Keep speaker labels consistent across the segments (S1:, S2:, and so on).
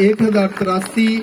S1: 1083,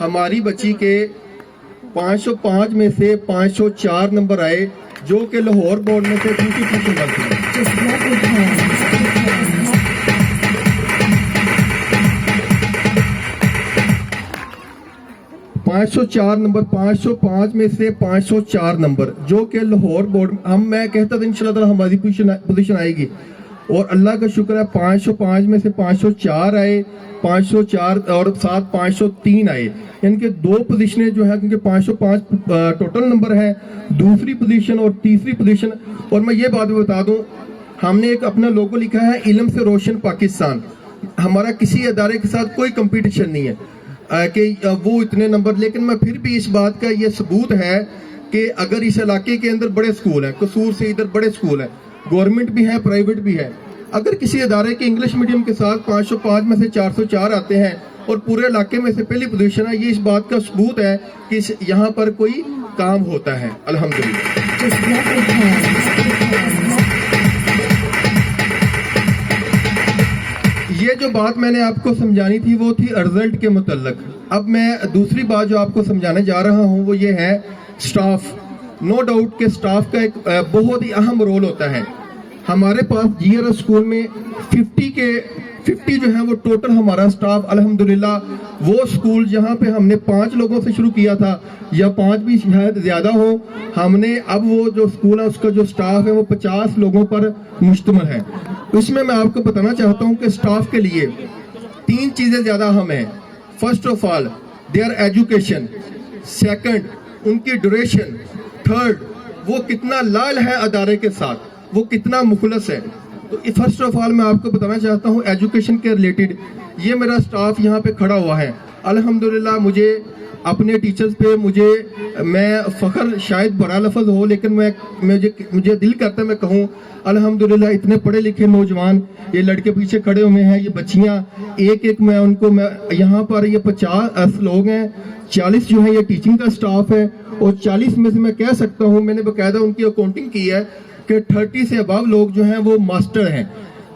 S1: ہماری بچی کے 505 میں سے 504 نمبر آئے جو کہ لاہور بورڈ میں سے 52 نمبر تھے۔ 504 نمبر، 505 میں سے 504 نمبر جو کہ لاہور بورڈ میں کہتا تھا انشاءاللہ تعالی ہماری پوزیشن آئے گی، اور اللہ کا شکر ہے 505 میں سے 504 آئے، 504 اور ساتھ 503 آئے، یعنی کہ 2 پوزیشنیں جو ہیں، کیونکہ 505 ٹوٹل نمبر ہے، دوسری پوزیشن اور تیسری پوزیشن۔ اور میں یہ بات بھی بتا دوں، ہم نے ایک اپنا لوگو لکھا ہے علم سے روشن پاکستان۔ ہمارا کسی ادارے کے ساتھ کوئی کمپٹیشن نہیں ہے کہ وہ اتنے نمبر، لیکن میں پھر بھی اس بات کا یہ ثبوت ہے کہ اگر اس علاقے کے اندر بڑے سکول ہیں، قصور سے ادھر بڑے سکول ہیں، گورنمنٹ بھی ہے، پرائیویٹ بھی ہے، اگر کسی ادارے کے انگلش میڈیم کے ساتھ 505 میں سے 404 آتے ہیں اور پورے علاقے میں سے پہلی پوزیشن ہے، یہ اس بات کا ثبوت ہے کہ یہاں پر کوئی کام ہوتا ہے الحمدللہ۔ یہ جو بات میں نے آپ کو سمجھانی تھی وہ تھی رزلٹ کے متعلق۔ اب میں دوسری بات جو آپ کو سمجھانے جا رہا ہوں وہ یہ ہے سٹاف۔ نو ڈاؤٹ کہ سٹاف کا ایک بہت ہی اہم رول ہوتا ہے۔ ہمارے پاس جی آر ایس اسکول میں 50 جو ہے وہ ٹوٹل ہمارا سٹاف الحمدللہ، وہ اسکول جہاں پہ ہم نے 5 لوگوں سے شروع کیا تھا یا 5 بھی شاید زیادہ ہو، ہم نے اب وہ جو اسکول ہے اس کا جو سٹاف ہے وہ 50 لوگوں پر مشتمل ہے۔ اس میں آپ کو بتانا چاہتا ہوں کہ سٹاف کے لیے 3 چیزیں زیادہ اہم ہیں۔ First of all their education, second ان کی ڈیوریشن، تھرڈ وہ کتنا لائل ہے ادارے کے ساتھ، وہ کتنا مخلص ہے۔ تو فرسٹ آف آل میں آپ کو بتانا چاہتا ہوں ایجوکیشن کے ریلیٹڈ یہ میرا سٹاف یہاں پہ کھڑا ہوا ہے الحمدللہ۔ مجھے اپنے ٹیچرز پہ میں فخر، شاید بڑا لفظ ہو لیکن مجھے دل کرتا ہے میں کہوں الحمدللہ اتنے پڑھے لکھے نوجوان، یہ لڑکے پیچھے کھڑے ہوئے ہیں، یہ بچیاں، ایک میں ان کو یہاں پر یہ 50 لوگ ہیں، 40 جو ہے یہ ٹیچنگ کا سٹاف ہے، اور 40 میں سے میں کہہ سکتا ہوں میں نے باقاعدہ ان کی اکاؤنٹنگ کی ہے کہ 30 سے ابو لوگ جو ہیں وہ ماسٹر ہیں،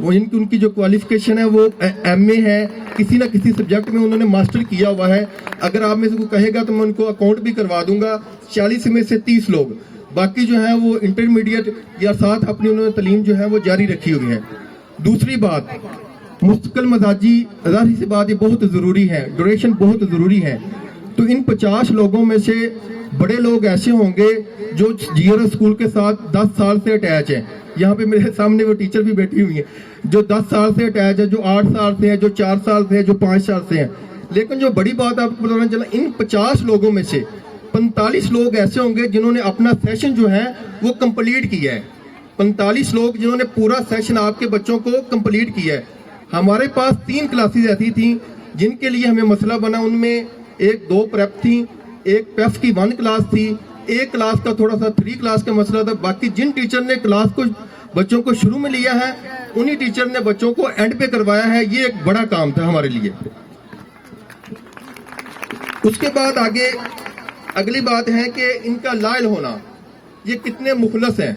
S1: وہ ان کی جو کوالیفیکیشن ہے وہ ایم اے ہے، کسی نہ کسی سبجیکٹ میں انہوں نے ماسٹر کیا ہوا ہے۔ اگر آپ میں سے کوئی کہے گا تو میں ان کو اکاؤنٹ بھی کروا دوں گا۔ 40 میں سے 30 لوگ، باقی جو ہیں وہ انٹرمیڈیٹ یا ساتھ اپنی انہوں نے تعلیم جو ہے وہ جاری رکھی ہوئی ہے۔ دوسری بات مستقل مزاجی، ظاہر سی بات یہ بہت ضروری ہے، ڈیوریشن بہت ضروری ہے۔ تو ان 50 لوگوں میں سے بڑے لوگ ایسے ہوں گے جو جی آر ایس اسکول کے ساتھ 10 سال سے اٹیچ ہیں۔ یہاں پہ میرے سامنے وہ ٹیچر بھی بیٹھی ہوئی ہیں جو 10 سال سے اٹیچ ہے، جو 8 سال سے ہیں، جو 4 سال سے ہیں، جو 5 سال سے ہیں۔ لیکن جو بڑی بات آپ کو بتانا چلا، ان 50 لوگوں میں سے 45 لوگ ایسے ہوں گے جنہوں نے اپنا سیشن جو ہے وہ کمپلیٹ کیا ہے۔ 45 لوگ جنہوں نے پورا سیشن آپ کے بچوں کو کمپلیٹ کیا ہے۔ ہمارے پاس 3 کلاسز ایسی تھیں جن کے لیے ہمیں مسئلہ بنا، ان میں 2 پریپ تھیں، ایک پیف کی 1 کلاس تھی، ایک کلاس کا تھوڑا سا 3 کلاس کا مسئلہ تھا۔ باقی جن ٹیچر نے کلاس کو بچوں کو شروع میں لیا ہے انہی ٹیچر نے بچوں کو اینڈ پہ کروایا ہے۔ یہ ایک بڑا کام تھا ہمارے لیے۔ اس کے بعد آگے اگلی بات ہے کہ ان کا لائل ہونا، یہ کتنے مخلص ہیں۔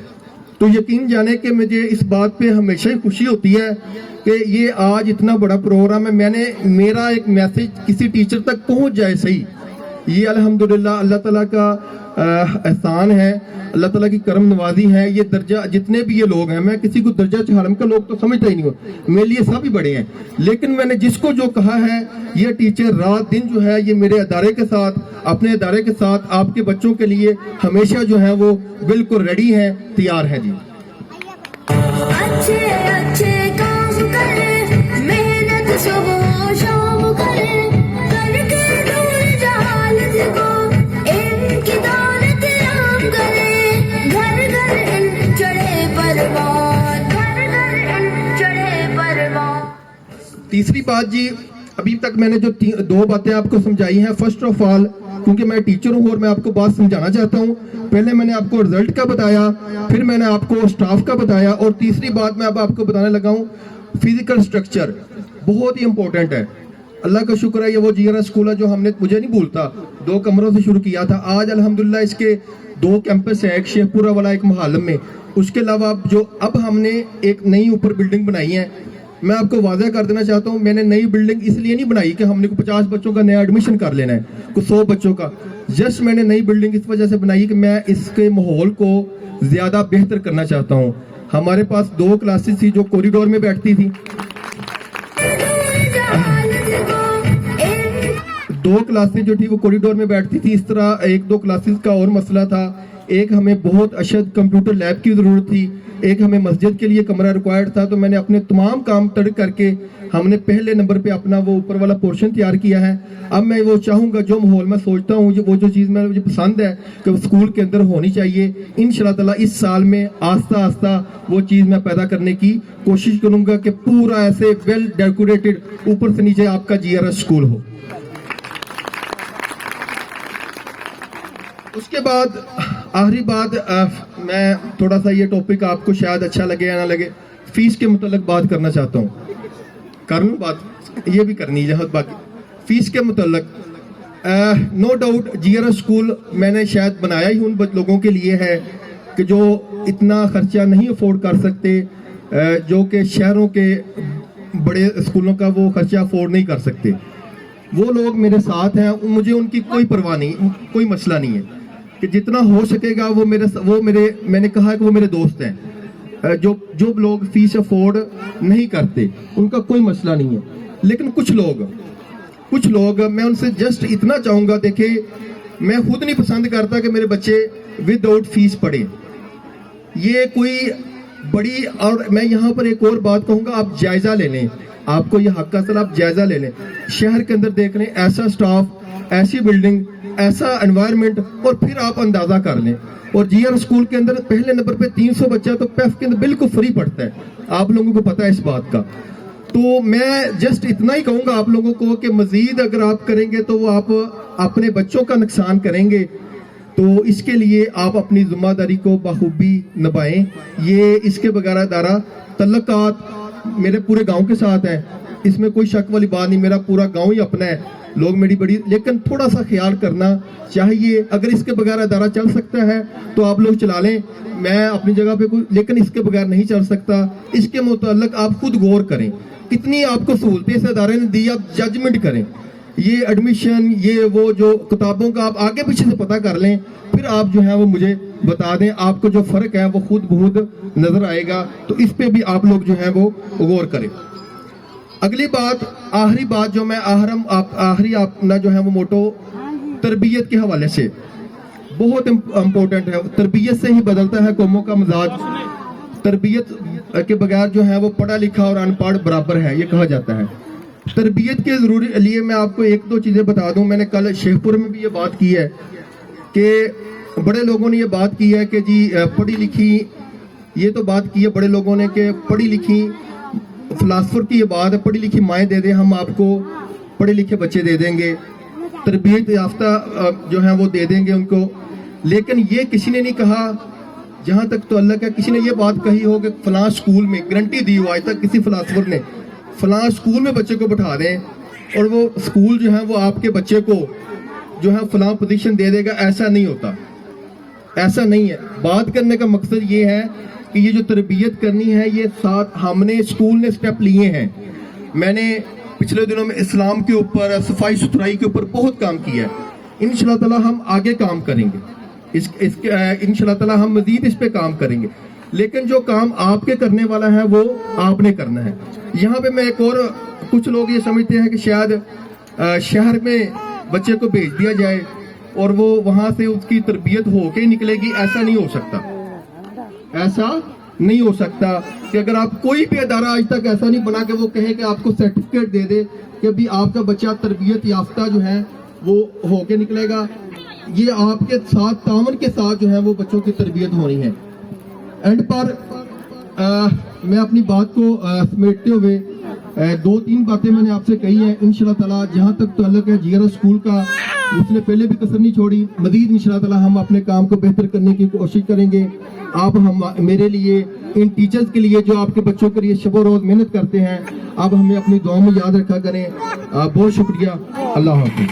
S1: تو یقین جانے کہ مجھے اس بات پہ ہمیشہ ہی خوشی ہوتی ہے کہ یہ آج اتنا بڑا پروگرام ہے، میرا ایک میسج کسی ٹیچر تک پہنچ جائے صحیح، یہ الحمدللہ اللہ تعالیٰ کا احسان ہے، اللہ تعالیٰ کی کرم نوازی ہے۔ یہ درجہ جتنے بھی یہ لوگ ہیں، میں کسی کو درجہ چہارم کا لوگ تو سمجھتا ہی نہیں ہوں، میرے لیے سب ہی بڑے ہیں، لیکن میں نے جس کو جو کہا ہے یہ ٹیچر رات دن جو ہے یہ میرے ادارے کے ساتھ، اپنے ادارے کے ساتھ آپ کے بچوں کے لیے ہمیشہ جو ہے وہ بالکل ریڈی ہیں، تیار ہیں۔ جی
S2: اچھے اچھے کام کرے، محنت صبح و شام کرے، کر کے دور جہالت کو ان کی دولت رام کرے، گھر گھر ان چڑھے پروان، گھر گھر ان چڑھے پروان۔
S1: تیسری بات جی، ابھی تک میں نے جو 2 باتیں آپ کو سمجھائی ہیں، فرسٹ آف آل کیونکہ میں ٹیچر ہوں اور میں آپ کو بات سمجھانا چاہتا ہوں، پہلے میں نے آپ کو رزلٹ کا بتایا، پھر میں نے آپ کو سٹاف کا بتایا، اور تیسری بات میں اب آپ کو بتانے لگا ہوں فزیکل سٹرکچر، بہت ہی امپورٹنٹ ہے۔ اللہ کا شکر ہے یہ وہ جی آر ایس اسکول ہے جو ہم نے، مجھے نہیں بھولتا، 2 کمروں سے شروع کیا تھا، آج الحمدللہ اس کے 2 کیمپس ہیں، ایک شیخ پورہ والا، ایک محالم میں۔ اس کے علاوہ اب ہم نے ایک نئی اوپر بلڈنگ بنائی ہے، میں آپ کو واضح کر دینا چاہتا ہوں, میں نے نئی بلڈنگ اس لیے نہیں بنائی کہ ہم نے 50 بچوں کا نیا ایڈمیشن کر لینا ہے, کوئی 100 بچوں کا. جسٹ میں نے نئی بلڈنگ اس وجہ سے بنائی کہ میں اس کے ماحول کو زیادہ بہتر کرنا چاہتا ہوں. ہمارے پاس 2 کلاسز تھی جو کوریڈور میں بیٹھتی تھی, 2 کلاسیں جو تھی وہ کوریڈور میں بیٹھتی تھی. اس طرح 1-2 کلاسز کا اور مسئلہ تھا. ایک ہمیں بہت اشد کمپیوٹر لیب کی ضرورت تھی, ایک ہمیں مسجد کے لیے کمرہ ریکوائرڈ تھا. تو میں نے اپنے تمام کام ترک کر کے ہم نے پہلے نمبر پہ اپنا وہ اوپر والا پورشن تیار کیا ہے. اب میں وہ چاہوں گا جو ماحول میں سوچتا ہوں, وہ جو چیز مجھے پسند ہے کہ وہ اسکول کے اندر ہونی چاہیے, انشاءاللہ تعالیٰ اس سال میں آہستہ آہستہ وہ چیز میں پیدا کرنے کی کوشش کروں گا کہ پورا ایسے ویل ڈیکوریٹڈ اوپر سے نیچے آپ کا GRS اسکول ہو. اس کے بعد آخری بات, میں تھوڑا سا یہ ٹاپک آپ کو شاید اچھا لگے یا نہ لگے, فیس کے متعلق بات کرنا چاہتا ہوں. کر لوں بات, یہ بھی کرنی ہے باقی فیس کے متعلق. نو ڈاؤٹ GRS اسکول میں نے شاید بنایا ہی ان لوگوں کے لیے ہے کہ جو اتنا خرچہ نہیں افورڈ کر سکتے, جو کہ شہروں کے بڑے اسکولوں کا وہ خرچہ افورڈ نہیں کر سکتے. وہ لوگ میرے ساتھ ہیں, مجھے ان کی کوئی پرواہ نہیں, کوئی مسئلہ نہیں ہے کہ جتنا ہو سکے گا وہ میرے میں نے کہا کہ وہ میرے دوست ہیں. جو لوگ فیس افورڈ نہیں کرتے ان کا کوئی مسئلہ نہیں ہے. لیکن کچھ لوگ میں ان سے جسٹ اتنا چاہوں گا, دیکھیں میں خود نہیں پسند کرتا کہ میرے بچے ود آؤٹ فیس پڑھیں, یہ کوئی بڑی. اور میں یہاں پر ایک اور بات کہوں گا, آپ جائزہ لے لیں, آپ کو یہ حق حاصل, آپ جائزہ لے لیں, شہر کے اندر دیکھ لیں, ایسا سٹاف, ایسی بلڈنگ, ایسا انوائرمنٹ, اور پھر آپ اندازہ کر لیں. اور GRS اسکول کے اندر پہلے نمبر پہ 300 بچہ تو پیف کے اندر بالکل فری پڑھتا ہے, آپ لوگوں کو پتا ہے اس بات کا. تو میں جسٹ اتنا ہی کہوں گا آپ لوگوں کو کہ مزید اگر آپ کریں گے تو وہ آپ اپنے بچوں کا نقصان کریں گے. تو اس کے لیے آپ اپنی ذمہ داری کو بخوبی نبھائیں. یہ اس کے بغیر ادارہ تعلقات میرے پورے گاؤں کے ساتھ ہیں, اس میں کوئی شک والی بات نہیں, میرا پورا گاؤں ہی اپنا ہے, لوگ میری بڑی, لیکن تھوڑا سا خیال کرنا چاہیے. اگر اس کے بغیر ادارہ چل سکتا ہے تو آپ لوگ چلا لیں, میں اپنی جگہ پہ کوئی, لیکن اس کے بغیر نہیں چل سکتا. اس کے متعلق آپ خود غور کریں, کتنی آپ کو سہولتیں اس ادارے نے دی, آپ ججمنٹ کریں. یہ ایڈمیشن, یہ وہ جو کتابوں کا آپ آگے پیچھے سے پتہ کر لیں, پھر آپ جو ہے وہ مجھے بتا دیں. آپ کو جو فرق ہے وہ خود بخود نظر آئے گا, تو اس پہ بھی آپ لوگ جو ہیں وہ غور کریں. اگلی بات, آخری بات جو میں آخری اپنا جو ہے وہ موٹو تربیت کے حوالے سے بہت امپورٹنٹ ہے. تربیت سے ہی بدلتا ہے قوموں کا مزاج. تربیت کے بغیر جو ہے وہ پڑھا لکھا اور ان پڑھ برابر ہے, یہ کہا جاتا ہے. تربیت کے ضروری لیے میں آپ کو 1-2 چیزیں بتا دوں. میں نے کل شیخ پور میں بھی یہ بات کی ہے کہ بڑے لوگوں نے یہ بات کی ہے کہ جی پڑھی لکھی, یہ تو بات کی ہے بڑے لوگوں نے کہ پڑھی لکھی فلاسفر کی یہ بات ہے, پڑھی لکھی مائیں دے دیں, ہم آپ کو پڑھے لکھے بچے دے دیں گے, تربیت یافتہ جو ہیں وہ دے دیں گے ان کو. لیکن یہ کسی نے نہیں کہا, جہاں تک تو اللہ کا, کسی نے یہ بات کہی ہو کہ فلاں اسکول میں گارنٹی دی ہو آج تک کسی فلاسفر نے, فلاں اسکول میں بچے کو بٹھا دیں اور وہ اسکول جو ہے وہ آپ کے بچے کو جو ہے فلاں پوزیشن دے دے گا. ایسا نہیں ہوتا, ایسا نہیں ہے. بات کرنے کا مقصد یہ ہے کہ یہ جو تربیت کرنی ہے یہ ساتھ ہم نے اسکول نے سٹیپ لیے ہیں. میں نے پچھلے دنوں میں اسلام کے اوپر, صفائی ستھرائی کے اوپر بہت کام کیا ہے. انشاءاللہ تعالی ہم آگے کام کریں گے, انشاءاللہ تعالی ہم مزید اس پہ کام کریں گے. لیکن جو کام آپ کے کرنے والا ہے وہ آپ نے کرنا ہے. یہاں پہ میں ایک اور, کچھ لوگ یہ سمجھتے ہیں کہ شاید شہر میں بچے کو بھیج دیا جائے اور وہ وہاں سے اس کی تربیت ہو کے نکلے گی. ایسا نہیں ہو سکتا, ایسا نہیں ہو سکتا کہ اگر آپ کوئی بھی ادارہ آج تک ایسا نہیں بنا کہ وہ کہے کہ آپ کو سرٹیفکیٹ دے دے کہ ابھی آپ کا بچہ تربیت یافتہ جو ہے وہ ہو کے نکلے گا. یہ آپ کے ساتھ تعاون کے ساتھ جو ہے وہ بچوں کی تربیت ہونی ہے. اینڈ پر میں اپنی بات کو سمیٹتے ہوئے 2-3 باتیں میں نے آپ سے کہی ہیں. انشاءاللہ تعالیٰ جہاں تک تعلق ہے GRS اسکول کا, اس نے پہلے بھی کسر نہیں چھوڑی, مزید انشاءاللہ تعالیٰ ہم اپنے کام کو بہتر کرنے کی کوشش کریں گے. آپ میرے لیے, ان ٹیچرز کے لیے جو آپ کے بچوں کے لیے شب و روز محنت کرتے ہیں, آپ ہمیں اپنی دعاؤں میں یاد رکھا کریں. بہت شکریہ. اللہ حافظ.